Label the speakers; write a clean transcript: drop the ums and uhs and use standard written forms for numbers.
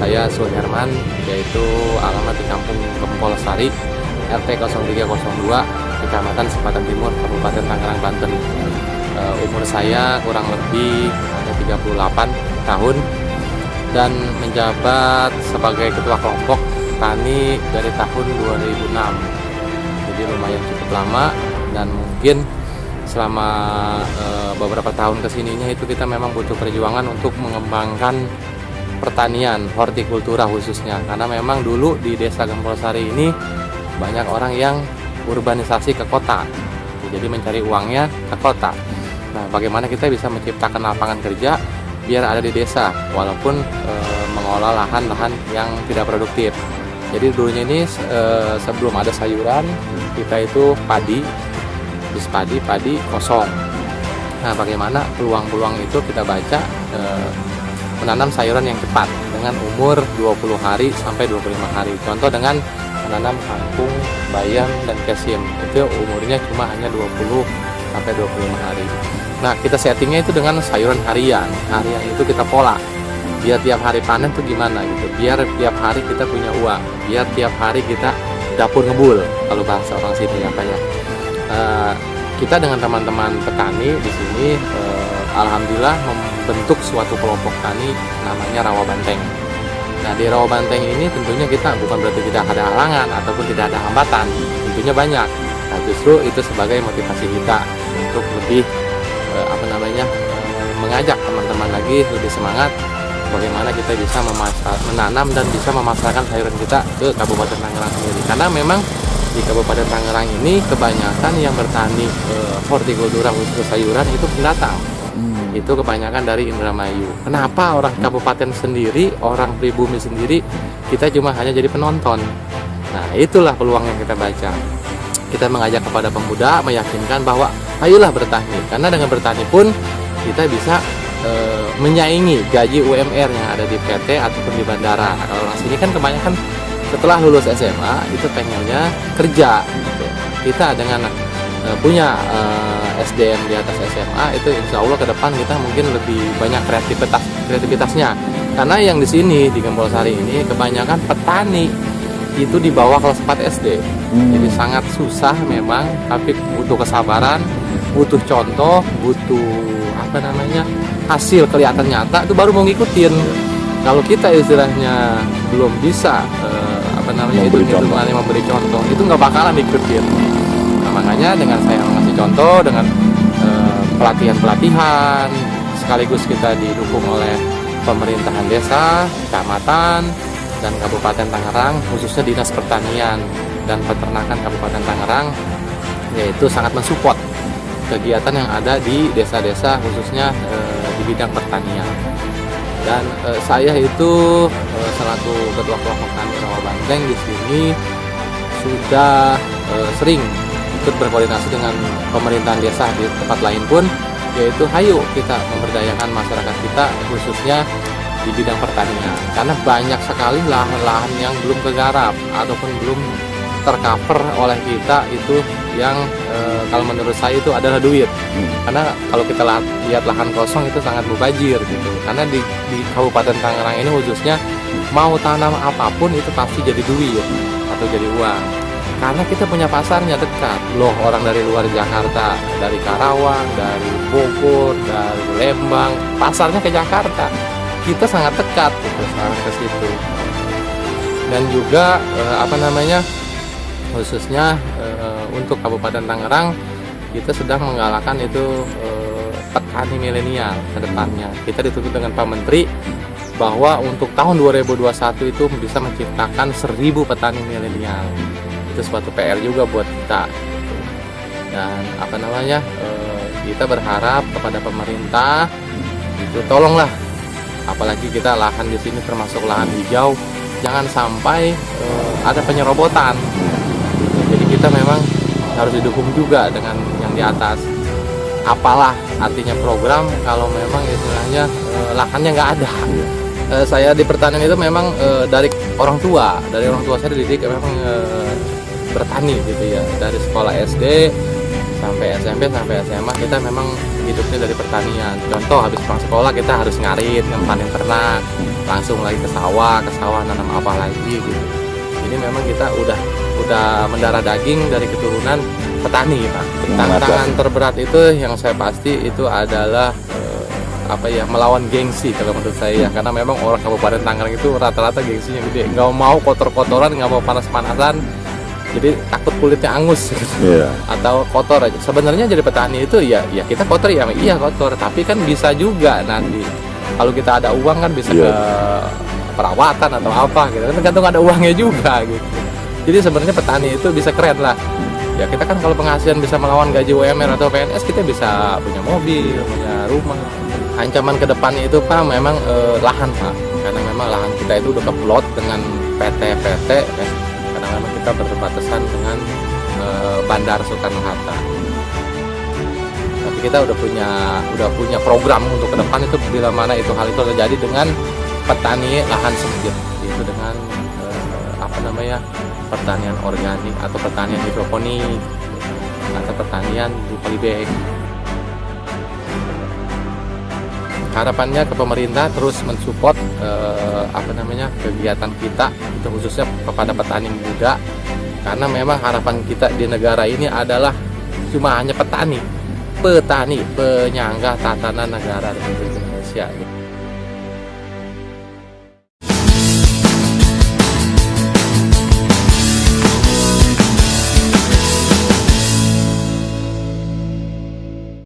Speaker 1: saya Suherman, yaitu alamat di Kampung Gempol Sari, RT 0302, Kecamatan Selatan Timur, Kabupaten Tangerang, Banten. Umur saya kurang lebih ada 38 tahun dan menjabat sebagai ketua kelompok tani dari tahun 2006. Jadi lumayan cukup lama, dan mungkin selama beberapa tahun kesininya itu kita memang butuh perjuangan untuk mengembangkan pertanian, hortikultura khususnya, karena memang dulu di Desa Gempol Sari ini banyak orang yang urbanisasi ke kota, jadi mencari uangnya ke kota. Nah, bagaimana kita bisa menciptakan lapangan kerja biar ada di desa, walaupun mengolah lahan-lahan yang tidak produktif. Jadi dulunya ini sebelum ada sayuran, kita itu padi kosong. Nah, bagaimana peluang-peluang itu kita baca menanam sayuran yang cepat dengan umur 20 hari sampai 25 hari. Contoh dengan menanam kangkung, bayam, dan kesim. Itu umurnya cuma hanya 20 sampai 25 hari. Nah, kita settingnya itu dengan sayuran harian. Harian itu kita pola. Biar tiap hari panen tuh gimana gitu. Biar tiap hari kita punya uang. Biar tiap hari kita dapur ngebul, kalau bahasa orang sini apa ya. Kita dengan teman-teman petani di sini alhamdulillah membentuk suatu kelompok tani namanya Rawa Banteng. Nah, di Rawa Banteng ini tentunya kita bukan berarti tidak ada halangan ataupun tidak ada hambatan, tentunya banyak. Nah, justru itu sebagai motivasi kita untuk lebih mengajak teman-teman lagi lebih semangat bagaimana kita bisa menanam dan bisa memasarkan sayuran kita ke Kabupaten Tangerang sendiri. Karena memang di Kabupaten Tangerang ini kebanyakan yang bertani hortikultura khusus sayuran itu pendatang. Itu kebanyakan dari Indramayu. Kenapa orang kabupaten sendiri, orang pribumi sendiri, kita cuma hanya jadi penonton? Nah, itulah peluang yang kita baca. Kita mengajak kepada pemuda, meyakinkan bahwa ayolah bertani. Karena dengan bertani pun kita bisa menyaingi gaji UMR yang ada di PT ataupun di bandara. Kalau orang sini kan kebanyakan setelah lulus SMA itu pengennya kerja gitu. Kita dengan punya SDM di atas SMA itu insya Allah ke depan kita mungkin lebih banyak kreativitasnya. Karena yang di sini di Gempol Sari ini kebanyakan petani itu di bawah kelas 4 SD. Jadi sangat susah memang, tapi butuh kesabaran, butuh contoh, butuh hasil kelihatan nyata, itu baru mau ngikutin. Kalau kita istilahnya belum bisa memberi contoh, itu nggak bakalan ikutin. Nah, makanya dengan saya mengasih contoh, dengan pelatihan-pelatihan, sekaligus kita didukung oleh pemerintahan desa, kecamatan, dan Kabupaten Tangerang, khususnya Dinas Pertanian dan Peternakan Kabupaten Tangerang, yaitu sangat mensupport kegiatan yang ada di desa-desa khususnya di bidang pertanian. Dan saya itu selaku ketua kelompok tani Rawa Banteng di sini sudah sering ikut berkoordinasi dengan pemerintahan desa di tempat lain pun, yaitu hayu kita memberdayakan masyarakat kita khususnya di bidang pertanian. Karena banyak sekali lahan-lahan yang belum kegarap ataupun belum tercover oleh kita, itu yang kalau menurut saya itu adalah duit. Karena kalau kita lihat lahan kosong itu sangat mubazir gitu. Karena di Kabupaten Tangerang ini khususnya mau tanam apapun itu pasti jadi duit atau jadi uang. Karena kita punya pasarnya dekat. Loh, orang dari luar Jakarta, dari Karawang, dari Bogor, dari Lembang, pasarnya ke Jakarta. Kita sangat dekat gitu sekarang ke situ. Dan juga khususnya untuk Kabupaten Tangerang kita sedang menggalakkan itu petani milenial ke depannya. Kita dituntut dengan Pak Menteri bahwa untuk tahun 2021 itu bisa menciptakan 1000 petani milenial. Itu suatu PR juga buat kita. Dan kita berharap kepada pemerintah itu tolonglah, apalagi kita lahan di sini termasuk lahan hijau, jangan sampai ada penyerobotan. Jadi kita memang harus didukung juga dengan yang di atas. Apalah artinya program kalau memang istilahnya lahannya nggak ada. Saya di pertanian itu memang dari orang tua saya dididik memang bertani gitu ya, dari sekolah SD sampai SMP sampai SMA kita memang hidupnya dari pertanian. Contoh habis pulang sekolah kita harus ngarit, ngempanin ternak, langsung lagi ke sawah nanam apa lagi gitu. Jadi memang kita udah mendarah daging dari keturunan petani Pak. Tantangan terberat itu yang saya pasti itu adalah melawan gengsi kalau menurut saya, karena memang orang Kabupaten Tangerang itu rata-rata gengsinya gede, nggak mau kotor-kotoran, nggak mau panas-panasan, jadi takut kulitnya angus gitu. Atau kotor aja. Sebenarnya jadi petani itu ya kita kotor ya iya kotor, tapi kan bisa juga nanti kalau kita ada uang kan bisa ke perawatan atau apa gitu, tergantung ada uangnya juga gitu. Jadi sebenarnya petani itu bisa keren lah. Ya kita kan kalau penghasilan bisa melawan gaji UMR atau PNS, kita bisa punya mobil, punya rumah. Ancaman ke depannya itu Pak memang lahan Pak, karena memang lahan kita itu udah keplot dengan PT ya. Karena memang kita berbatasan dengan Bandara Soekarno-Hatta. Tapi kita udah punya program untuk ke depan itu bila mana itu hal itu terjadi dengan petani lahan sempit, itu dengan pertanian organik atau pertanian hidroponik atau pertanian di polybag. Harapannya ke pemerintah terus mensupport kegiatan kita itu khususnya kepada petani muda, karena memang harapan kita di negara ini adalah cuma hanya petani penyangga tatanan negara Republik Indonesia.